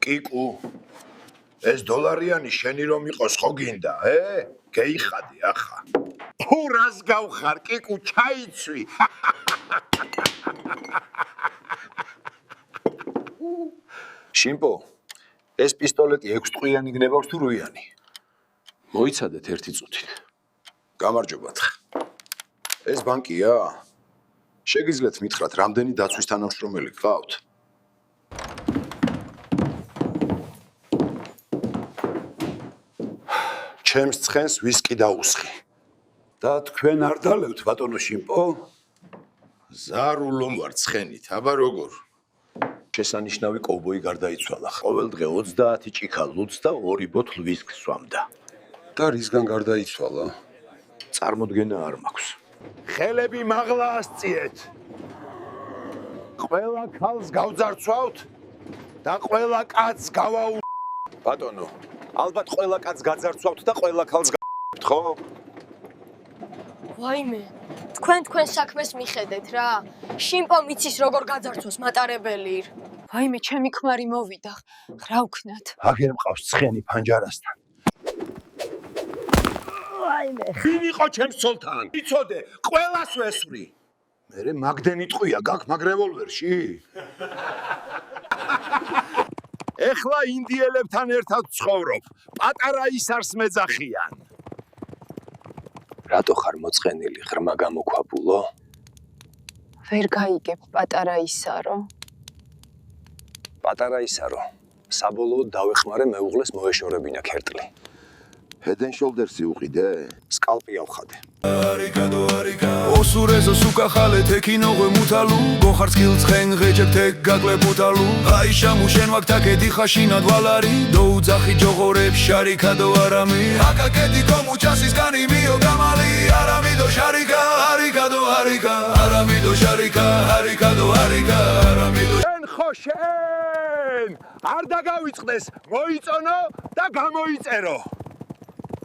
კიკუ ეს დოლარიანი შენი რომ იყოს ხო გინდა გეიხადი ახლა თუ რას გავხარ კიკუ ჩაიცვი შიმპო ეს პისტოლეტი 6 ტყვიანი გნებავს თუ 8-იანი მოიცადეთ ერთი წუთით გამარჯობათ ეს ბანკია შეგიძლიათ მითხრათ რამდენი დაცვის თანამშრომელი გყავთ ჩემს ცხენს ვისკი დაუსხი და თქვენ არ დალევთ ბატონო შიმპო ზარულომ ვარ ცხენით აბა როგორ შესანიშნავი კოვბოი გარდაიცვალა ყოველ დღე 30 ჭიქა ლუდს და 2 ბოთლ ვისკს სვამდა და რისგან გარდაიცვალა წარმოდგენა არ მაქვს ხელები მაღლა ასწიეთ ყველა ქალს გავძარცვავთ და ყველა კაცს გავაუ ბატონო ალბათ ყველა კაცს გაძარცვავთ და ყველა ქალს გავაუთ ხო ვაიმე თქვენ საქმეს მიხედეთ რა შიმპო მიცის როგორ გაძარცვოს მატარებელი ვაიმე ჩემი ქმარი მოვიდა რა ვქნათ აგერ მყავს ცხენი ფანჯარასთან ვაიმე ვინ იყო ჩემს ცოლთან იცოდე ყველას ვესვრი მე მაგდენი ტყვია გაქ მაგ რევოლვერში ეხლა ინდიელებთან ერთად ცხოვრობ პატარა ისარს მეძახიან რატო ხარ მოწყენილი ღრმა გამოქვაბულო ვერ გაიგებ პატარა ისარო საბოლოოდ დავეხმარე მეუღლეს მოეშორებინა ქერტლი Head and Shoulders-ი უყიდე? სკალპი ავხადე. Osurezos ukahale tekinoğe mutalu Goharts kiltsxen ղեջებ tek gagleputalu Aishamu shenvak taketi khashinad valari Doudzakhi joghoreb sharikado arami Akaketi komuchasis gani mio gamali Aramido sharika harikado harika Aramido sharika harikado harika Aramido Shen khoshen! Ar dagavitsqdes, moitsono da gamoitsero